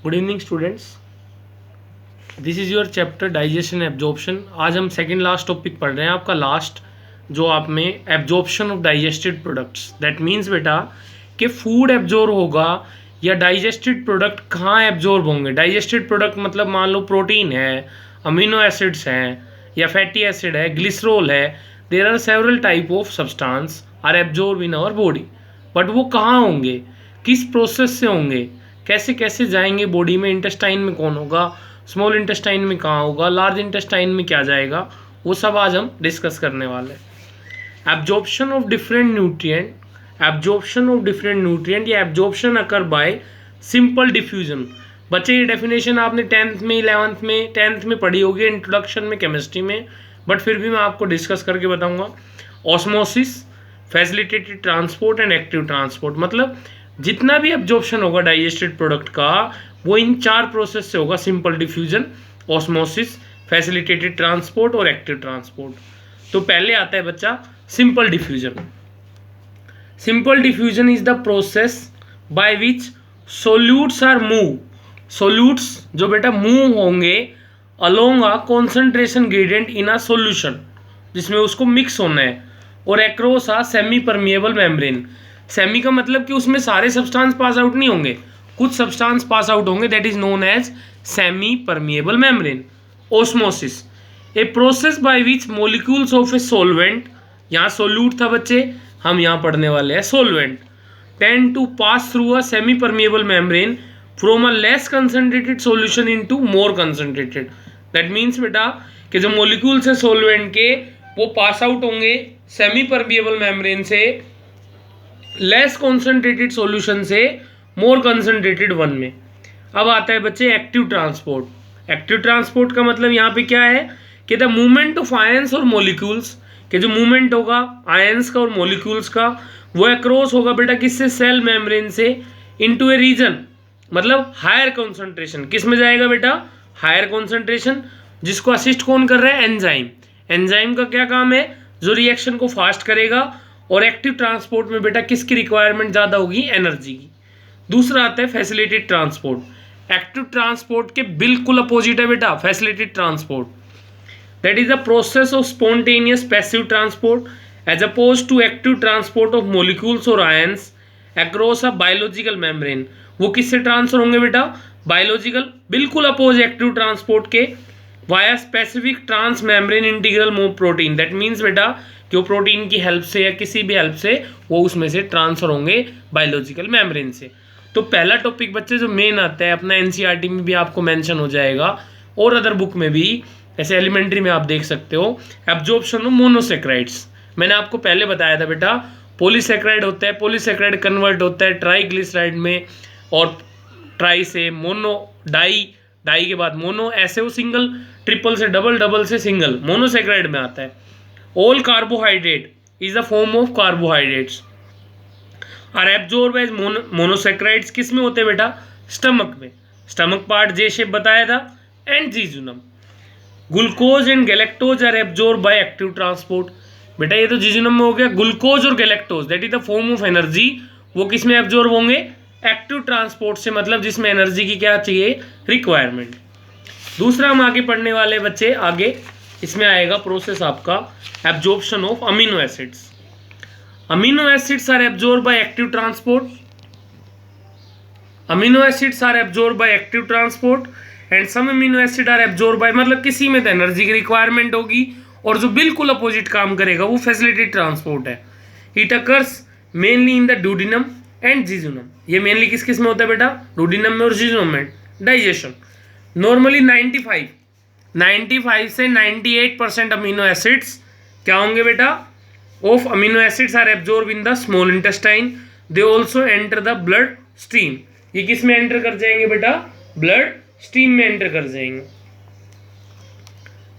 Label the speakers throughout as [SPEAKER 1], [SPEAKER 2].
[SPEAKER 1] Good evening students, this is your chapter digestion absorption. आज हम second last topic पढ़ रहे हैं, आपका लास्ट जो आप में absorption of digested products. That means बेटा कि फूड एब्जॉर्ब होगा या डाइजेस्टेड प्रोडक्ट कहाँ एब्जॉर्ब होंगे। डाइजेस्टेड प्रोडक्ट मतलब मान लो प्रोटीन है, अमीनो एसिड्स हैं या फैटी एसिड है, ग्लिसरॉल है। There are several type of substance are absorb in our body, but वो कहाँ होंगे, किस प्रोसेस से होंगे, कैसे कैसे जाएंगे बॉडी में। इंटेस्टाइन में कौन होगा, स्मॉल इंटेस्टाइन में कहाँ होगा, लार्ज इंटेस्टाइन में क्या जाएगा, वो सब आज हम डिस्कस करने वाले हैं। Absorption of different nutrient, absorption of different nutrient या absorption occur by simple diffusion. बच्चे ये डेफिनेशन आपने 10th में 11th में 10th में पढ़ी होगी इंट्रोडक्शन में केमिस्ट्री में, बट फिर भी मैं आपको डिस्कस करके बताऊंगा। Osmosis, facilitated transport and active transport, मतलब जितना भी एब्जॉर्प्शन होगा डाइजेस्टेड प्रोडक्ट का वो इन चार प्रोसेस से होगा: simple diffusion, osmosis, facilitated transport और एक्टिव ट्रांसपोर्ट। तो पहले आता है बच्चा simple diffusion. Simple diffusion is the process by which solutes are move. Solutes जो बेटा मूव होंगे along a concentration gradient in a solution, जिसमें उसको मिक्स होना है, और across a semi permeable membrane. Semi का मतलब कि उसमें सारे सब्सटेंस पास आउट नहीं होंगे, कुछ सब्सटेंस पास आउट होंगे, that is known as semi permeable membrane. Osmosis, a process by which molecules of a solvent, यहाँ सोल्यूट था बच्चे, हम यहाँ पढ़ने वाले हैं solvent, tend to pass through a semi permeable membrane from a less concentrated solution into more concentrated. That means बेटा कि जो मॉलिक्यूल्स है सॉल्वेंट के वो पास आउट होंगे सेमी परमिएबल मेम्ब्रेन से लेस कॉन्सेंट्रेटेड सॉल्यूशन से मोर कंसनट्रेटेड वन में। अब आता है बच्चे एक्टिव ट्रांसपोर्ट। एक्टिव ट्रांसपोर्ट का मतलब यहाँ पे क्या है कि द मूवमेंट ऑफ आयंस और मॉलिक्यूल्स, के जो मूवमेंट होगा आयंस का और मॉलिक्यूल्स का वो अक्रॉस होगा बेटा किससे, सेल मेम्ब्रेन से इनटू ए रीजन, मतलब हायर कॉन्सेंट्रेशन। किस में जाएगा बेटा, हायर कॉन्सेंट्रेशन, जिसको असिस्ट कौन कर रहा है, एंजाइम। एंजाइम का क्या काम है, जो रिएक्शन को फास्ट करेगा। और एक्टिव ट्रांसपोर्ट में बेटा किसकी रिक्वायरमेंट ज़्यादा होगी, एनर्जी की। दूसरा आता है फैसिलिटेटेड ट्रांसपोर्ट। एक्टिव ट्रांसपोर्ट के बिल्कुल अपोजिट है बेटा facilitated transport. That is the process of spontaneous passive transport as oppose to active transport of molecules और ions across a biological membrane. वो किससे ट्रांसफर होंगे बेटा, बायोलॉजिकल, बिल्कुल अपोज एक्टिव ट्रांसपोर्ट के, via specific transmembrane integral protein. That means बेटा कि वो प्रोटीन की हेल्प से या किसी भी हेल्प से वो उसमें से ट्रांसफर होंगे बायोलॉजिकल मेम्ब्रेन से। तो पहला टॉपिक बच्चे जो मेन आता है अपना एनसीईआरटी में भी आपको मेंशन हो जाएगा और अदर बुक में भी, ऐसे एलिमेंट्री में आप देख सकते हो, एब्जॉर्प्शन ऑफ मोनोसेक्राइड्स। मैंने आपको पहले बताया था बेटा पॉलीसेक्राइड होता है, पॉलीसेक्राइड कन्वर्ट होता है ट्राईग्लिसराइड में, और ट्राई से मोनो, डाई, डाई के बाद मोनो, ऐसे वो सिंगल, ट्रिपल से डबल, डबल से सिंगल, मोनोसेक्राइड में आता है। All carbohydrate is the form of carbohydrates are absorbed as monosaccharides। किस में होते हैं बेटा, स्टमक में, स्टमक पार्ट जे शेप बताया था, and jejunum. Glucose and galactose are absorb by active transport. बेटा ये तो जीजुनम में हो गया, ग्लूकोज और galactose that is the form of energy, वो किस में एब्जॉर्ब होंगे, एक्टिव ट्रांसपोर्ट से, मतलब जिसमें एनर्जी की क्या चाहिए, रिक्वायरमेंट। दूसरा हम आगे पढ़ने वाले बच्चे, आगे इसमें आएगा प्रोसेस आपका absorption of amino acids. Amino acids are absorb by active transport, amino acids are absorb by active transport and some amino acid are absorb by, मतलब किसी में तो एनर्जी की रिक्वायरमेंट होगी और जो बिल्कुल अपोजिट काम करेगा वो फैसिलिटेटेड ट्रांसपोर्ट है। It occurs mainly in the duodenum and jejunum. ये मेनली किस किस में होता है बेटा, डूडिनम में और जीजुनम में। डाइजेशन नॉर्मली 95 से 98% अमीनो एसिड्स क्या होंगे बेटा, of amino acids are absorb in the small intestine. They also enter the blood stream. ये किस में एंटर कर जाएंगे बेटा, ब्लड स्ट्रीम में एंटर कर जाएंगे।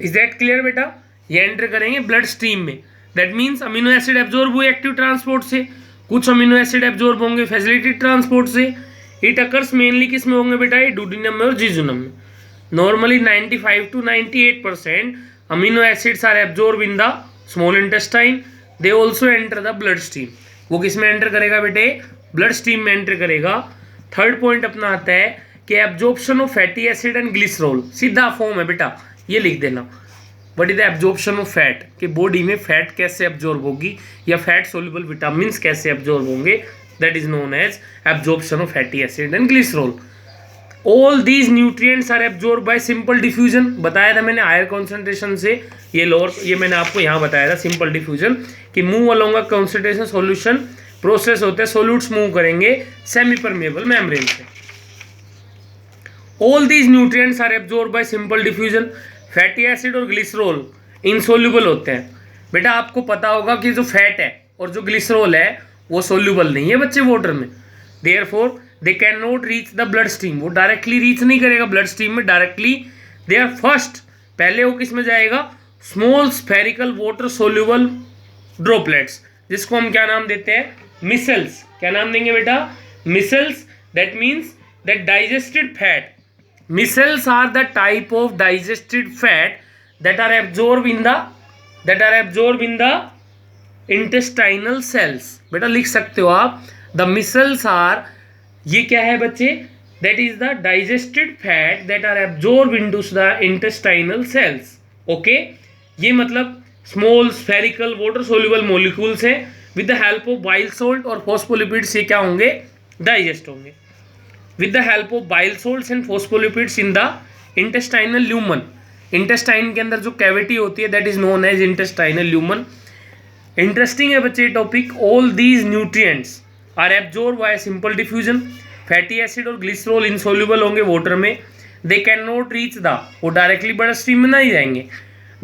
[SPEAKER 1] इज दैट क्लियर बेटा, ये एंटर करेंगे ब्लड स्ट्रीम में। That means amino acid absorb हुए एक्टिव ट्रांसपोर्ट से, कुछ अमीनो एसिड एब्जॉर्ब होंगे फैसिलिटेटेड ट्रांसपोर्ट से। इट अकर्स मेनली किस में होंगे बेटा, ये डूडिनम में और जीजुनम में। Normally 95 to 98% amino acids are absorb in the small intestine. They also enter the blood stream. वो किस में एंटर करेगा बेटे, ब्लड स्ट्रीम में एंटर करेगा। थर्ड पॉइंट अपना आता है कि absorption of fatty acid and glycerol, सीधा फॉर्म है बेटा, ये लिख देना। What is the absorption of fat, कि बॉडी में फैट कैसे एब्जॉर्ब होगी या फैट सोल्यूबल विटामिन कैसे एब्जॉर्ब होंगे, that is known as absorption of fatty acid and glycerol. All these nutrients are absorb by simple diffusion, बताया था मैंने हायर कॉन्सेंट्रेशन से, ये लोअर, ये मैंने आपको यहाँ बताया था सिंपल डिफ्यूजन कि move along a concentration solution process होते हैं, सोल्यूट्स मूव करेंगे सेमी परमेबल मेम्ब्रेन से। All these nutrients are absorb by simple diffusion. Fatty acid और ग्लिसरॉल इनसोल्यूबल होते हैं। बेटा आपको पता होगा कि जो फैट है और जो ग्लिसरॉल है वो सोल्यूबल नहीं है बच्चे वाटर में, therefore they can not reach the blood stream, वो डायरेक्टली रीच नहीं करेगा ब्लड स्ट्रीम में डायरेक्टली, दे आर फर्स्ट, पहले वो किस में जाएगा, small spherical water soluble droplets, जिसको हम क्या नाम देते हैं, मिसल्स। क्या नाम देंगे बेटा, micelles. That means that digested fat, micelles are the type of digested fat that are absorbed in the intestinal cells। बेटा लिख सकते हो आप, the micells are, ये क्या है बच्चे, that is the digested fat that are absorbed into the intestinal cells। Okay, ये मतलब small spherical water soluble molecules है, with the help of bile salt और phospholipids ये क्या होंगे, डाइजेस्ट होंगे। with the help of bile salts and phospholipids in the intestinal lumen, intestine के अंदर जो कैविटी होती है that is known as intestinal lumen. Interesting है बच्चे topic. All these nutrients are absorb by simple diffusion. Fatty acid और glycerol insoluble होंगे water में, they can not reach the, वो डायरेक्टली ब्लड स्ट्रीम में नहीं जाएंगे।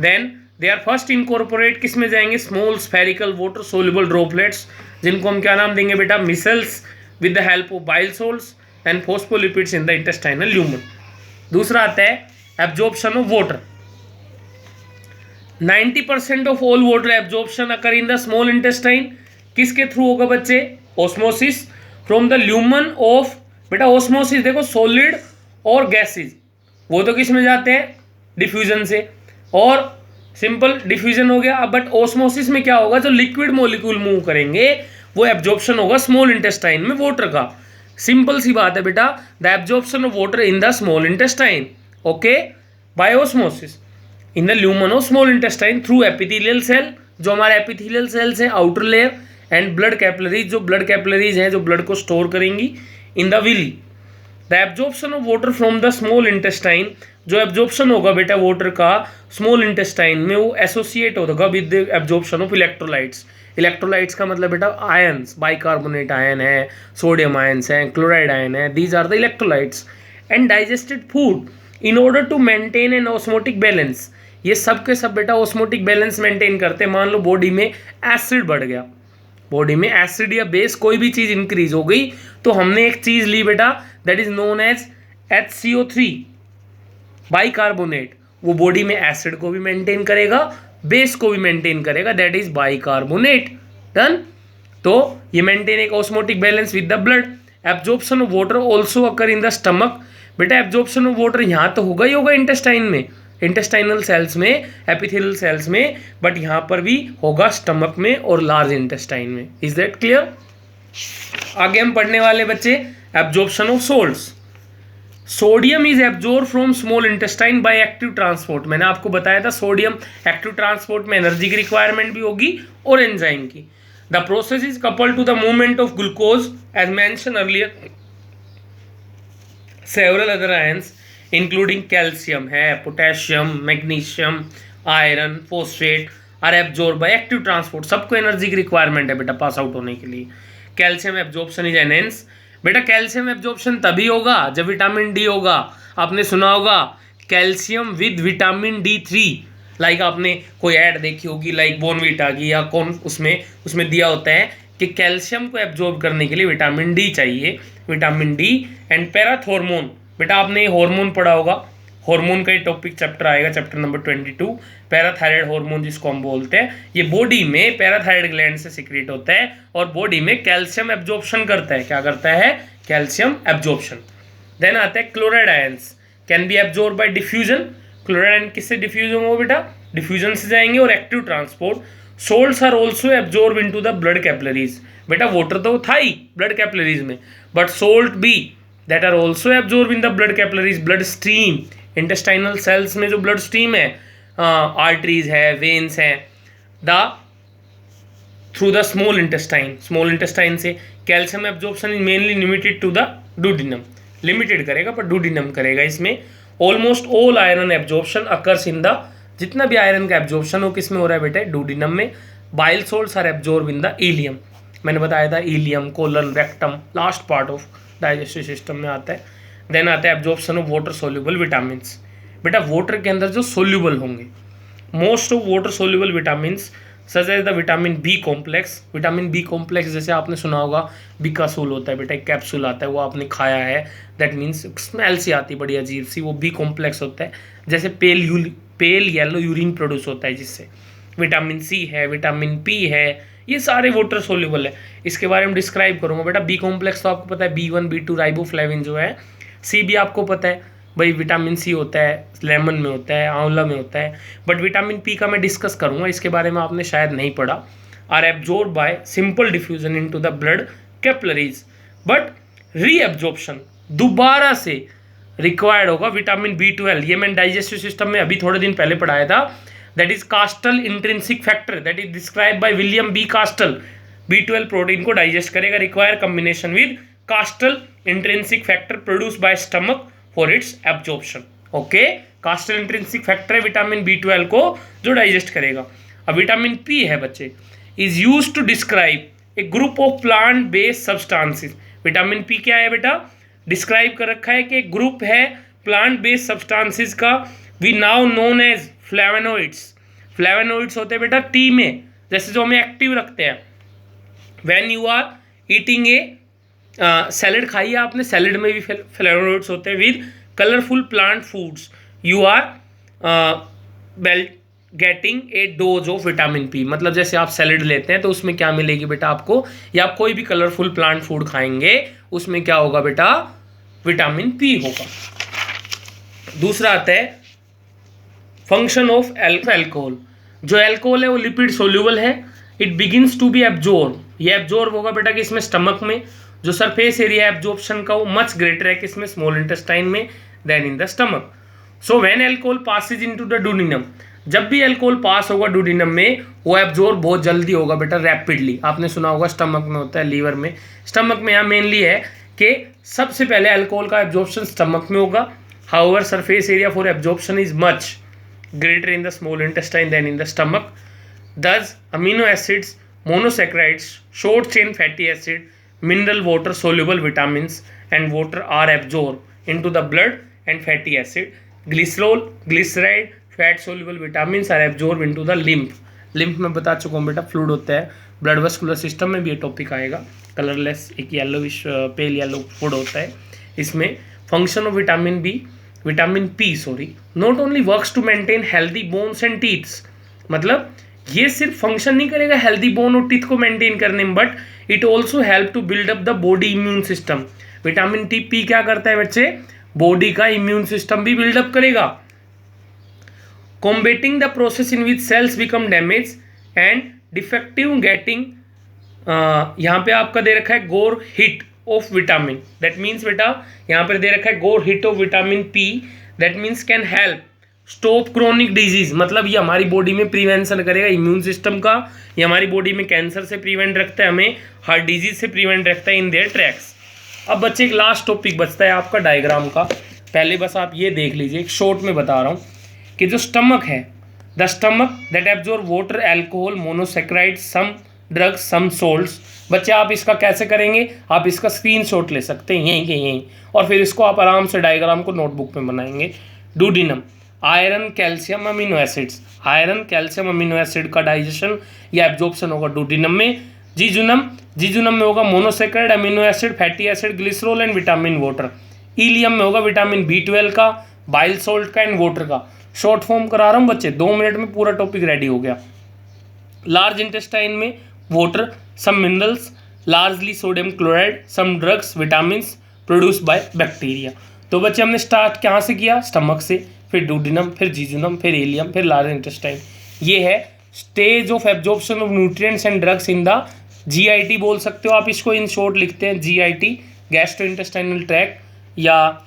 [SPEAKER 1] Then they are first incorporate किस में जाएंगे, small spherical water soluble droplets, जिनको हम क्या नाम देंगे बेटा, micelles, with the help of bile salts and phospholipids in the intestinal lumen. दूसरा आता है absorption of water। 90% of all water absorption occur in the small intestine। किसके थ्रू होगा बच्चे, osmosis from the lumen of, बेटा osmosis देखो solid और gases, वो तो किस में जाते हैं, डिफ्यूजन से, और सिंपल डिफ्यूजन हो गया। बट osmosis में क्या होगा, जो लिक्विड मॉलिक्यूल मूव करेंगे वो एब्जॉर्प्शन होगा स्मॉल इंटेस्टाइन में वाटर का। सिंपल सी बात है बेटा, the absorption of water in the small intestine, okay, by osmosis in the lumen of small intestine through epithelial cell, जो हमारे एपिथेलियल सेल्स हैं outer layer, and blood capillaries, जो ब्लड कैपिलरीज हैं जो ब्लड को स्टोर करेंगी in the villi. The absorption of water from the small intestine, जो absorption होगा बेटा वाटर का स्मॉल इंटेस्टाइन में, वो एसोसिएट होगा with the absorption of electrolytes. Electrolytes का मतलब बेटा आयंस, बाइकार्बोनेट आयन है, सोडियम आयंस हैं, क्लोराइड आयन है, these are the electrolytes. And digested food in order to maintain an osmotic balance, ये सब के सब बेटा ऑस्मोटिक बैलेंस मेंटेन करते हैं। मान लो बॉडी में एसिड बढ़ गया, बॉडी में एसिड या बेस कोई भी चीज़ इंक्रीज हो गई, तो हमने एक चीज़ ली बेटा that is known as HCO3 bicarbonate, वो बॉडी में एसिड को भी मेंटेन करेगा, बेस को भी मेंटेन करेगा, दैट इज बाइकार्बोनेट। डन। तो ये मेंटेन एक osmotic balance with the blood. Absorption of water also occur in the stomach, बेटा एब्जॉर्प्शन ऑफ वाटर यहाँ तो होगा ही होगा इंटेस्टाइन में, इंटेस्टाइनल सेल्स में, एपिथेलियल सेल्स में, बट यहाँ पर भी होगा स्टमक में और लार्ज इंटेस्टाइन में। Is that clear? आगे हम पढ़ने वाले बच्चे absorption of salts. Sodium is absorb from small intestine bye active transport. मैंने आपको बताया था सोडियम एक्टिव ट्रांसपोर्ट में एनर्जी की रिक्वायरमेंट भी होगी और एंजाइम की। The process is coupled to the movement of glucose as mention earlier. Several other ions including calcium है, potassium, magnesium, iron, phosphate are absorb by active transport. सबको energy की requirement है बेटा पास आउट होने के लिए। Calcium absorption is enhance. बेटा calcium absorption तभी होगा जब विटामिन डी होगा। आपने सुना होगा calcium with vitamin D3, like आपने कोई ऐड देखी होगी लाइक बोर्नवीटा की या कौन, उसमें दिया होता है कि कैल्शियम को एब्जॉर्ब करने के लिए विटामिन डी चाहिए, विटामिन डी एंड पैराथॉर्मोन। बेटा आपने हार्मोन पढ़ा होगा, हार्मोन का ही टॉपिक चैप्टर आएगा, चैप्टर नंबर 22, पैराथायराइड हार्मोन जिसको हम बोलते हैं। ये बॉडी में पैराथायराइड ग्लैंड से सिक्रेट होता है और बॉडी में कैल्शियम एब्जॉर्प्शन करता है। क्या करता है? Calcium absorption. देन आता है chloride ions can be absorb by diffusion. Chloride ion किससे डिफ्यूज होंगे बेटा? डिफ्यूजन से जाएंगे और active transport. Salts are also absorb into the blood capillaries. बेटा वाटर तो था ही ब्लड कैपिलरीज में, बट सोल्ट भी that are also absorb in the blood capillaries, blood stream, intestinal cells में जो ब्लड स्ट्रीम है, आर्टरीज है, वेन्स हैं, the through the small intestine, small intestine से calcium absorption is mainly limited to the duodenum, limited करेगा पर duodenum करेगा। इसमें almost all iron absorption occurs in the, जितना भी आयरन का एब्जॉर्प्शन हो किस में हो रहा है बेटा, डुओडेनम में। Bile salts are absorb in the ileum, मैंने बताया था ileum, colon, rectum, last part of digestive system में आता है। देन आता है absorption of water soluble vitamins, बेटा वाटर के अंदर जो सोल्यूबल होंगे, most of water soluble vitamins such as the vitamin B complex, vitamin B complex जैसे आपने सुना होगा बिकासूल होता है बेटा, एक कैप्सूल आता है वो आपने खाया है, दैट मीन्स स्मेल सी आती है बड़ी अजीब सी, वो बी कॉम्प्लेक्स होता है। जैसे पेल येलो यूरिन प्रोड्यूस होता है जिससे, विटामिन सी है, विटामिन पी है, ये सारे वाटर सोल्यूबल है। इसके बारे में डिस्क्राइब करूँगा बेटा। बी कॉम्प्लेक्स तो आपको पता है B1 B2 राइबोफ्लेविन जो है, सी भी आपको पता है भाई विटामिन सी होता है, लेमन में होता है, आंवला में होता है, बट विटामिन पी का मैं डिस्कस करूंगा, इसके बारे में आपने शायद नहीं पढ़ा। Are absorb by simple diffusion into the blood capillaries, but reabsorption दोबारा से रिक्वायर्ड होगा विटामिन B12, ये मैंने डाइजेस्टिव सिस्टम में अभी थोड़े दिन पहले पढ़ाया था। That is Castle intrinsic factor, that is describe by William B Castle. B12 protein को डाइजेस्ट करेगा, require combination with Castle intrinsic factor produce by stomach for its absorption. Okay, Castle intrinsic factor है vitamin B12 को जो digest करेगा। अब vitamin P है बच्चे, is use to describe a group of plant based substances. Vitamin P क्या है बेटा, डिस्क्राइब कर रखा है कि एक ग्रुप है प्लांट बेस्ड सब्सटेंसेस का, we now known as flavonoids. Flavonoids होते हैं बेटा टी में, जैसे जो हमें एक्टिव रखते हैं। When you are eating a salad खाइए आपने, सैलड में भी फ्लेवोनोइड्स होते हैं। With colourful plant foods you are getting a dose of vitamin P, मतलब जैसे आप सैलड लेते हैं तो उसमें क्या मिलेगी बेटा आपको, या आप कोई भी कलरफुल प्लांट फूड खाएंगे उसमें क्या होगा बेटा, विटामिन पी होगा। दूसरा आता है फंक्शन ऑफ एल्कोहल। जो एल्कोहल है वो लिपिड सोल्यूबल है, it begins to be absorb, ये एब्जॉर्ब होगा बेटा किसमें, स्टमक में। जो सरफेस एरिया एब्जॉर्प्शन का वो मच ग्रेटर है किसमें, स्मॉल इंटेस्टाइन में, then in the stomach. So when alcohol passes into the duodenum, जब भी एल्कोहल पास होगा डुओडेनम में वो एब्जॉर्ब बहुत जल्दी होगा बेटा, रैपिडली। आपने सुना होगा स्टमक में होता है, लीवर में, स्टमक में यहाँ मेनली है कि सबसे पहले एल्कोहल का एब्जॉर्प्शन स्टमक में होगा। However surface area for absorption is much greater in the small intestine than in the stomach. Thus, amino acids, monosaccharides, short chain fatty acid, mineral water soluble vitamins and water are absorbed into the blood and fatty acid. Glycerol, glyceride, fat soluble vitamins are absorbed into the lymph. lymph में बता चुका हूँ बेटा, fluid होता है। Blood vascular system में भी ये टॉपिक आएगा। कलरलेस एक येलोविश पेल येलो फूड होता है। इसमें function of vitamin P sorry not only works to maintain healthy bones and teeths, मतलब ये सिर्फ फंक्शन नहीं करेगा हेल्दी बोन और टीथ को मेंटेन करने में, but it also help to build up the body immune system. Vitamin P क्या करता है बच्चे, बॉडी का इम्यून सिस्टम भी बिल्डअप करेगा। Combating the process in which cells become damage and defective getting, यहाँ पे आपका दे रखा है गोर hit of vitamin, that means बेटा यहाँ पर दे रखा है गोर hit of vitamin P, that means can help stop chronic disease, मतलब ये हमारी बॉडी में प्रिवेंशन करेगा इम्यून सिस्टम का, ये हमारी बॉडी में कैंसर से प्रिवेंट रखता है, हमें हार्ट डिजीज से प्रिवेंट रखता है इन देयर ट्रैक्स। अब बच्चे एक लास्ट टॉपिक बचता है आपका डायग्राम का, पहले बस आप ये देख लीजिए, एक शॉर्ट में बता रहा हूँ कि जो स्टमक है, the stomach that absorb water, alcohol, monosaccharide, some drugs, some salts. बच्चे आप इसका कैसे करेंगे, आप इसका स्क्रीनशॉट ले सकते हैं यहीं के यहीं, और फिर इसको आप आराम से डायग्राम को नोटबुक में बनाएंगे। Duodenum, iron, calcium, amino acids, iron, calcium, amino acid का डाइजेशन या एब्जॉर्प्शन होगा डुओडेनम में। जीजुनम में होगा monosaccharide, amino acid, fatty acid, glycerol and vitamin water. Ileum में होगा विटामिन B12 का, बाइल सॉल्ट का एंड वाटर का। शॉर्ट फॉर्म करा रहा हूँ बच्चे, 2 मिनट में पूरा टॉपिक रेडी हो गया। लार्ज इंटेस्टाइन में water, some minerals, largely sodium chloride, some drugs, vitamins produce by bacteria. तो बच्चे हमने स्टार्ट कहाँ से किया, स्टमक से, फिर डुओडेनम, फिर जीजुनम, फिर इलियम, फिर लार्ज इंटेस्टाइन। ये है stage of absorption of nutrients and drugs in the GIT बोल सकते हो आप इसको, इन शॉर्ट लिखते हैं GIT, गैस्ट्रो इंटेस्टाइनल ट्रैक्ट, या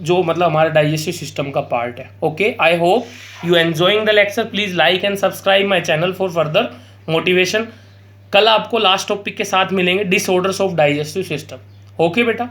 [SPEAKER 1] जो मतलब हमारा डाइजेस्टिव सिस्टम का पार्ट है. Okay, I hope you enjoying the lecture. Please like and subscribe my channel for further motivation. कल आपको लास्ट टॉपिक के साथ मिलेंगे, disorders of digestive system. Okay बेटा.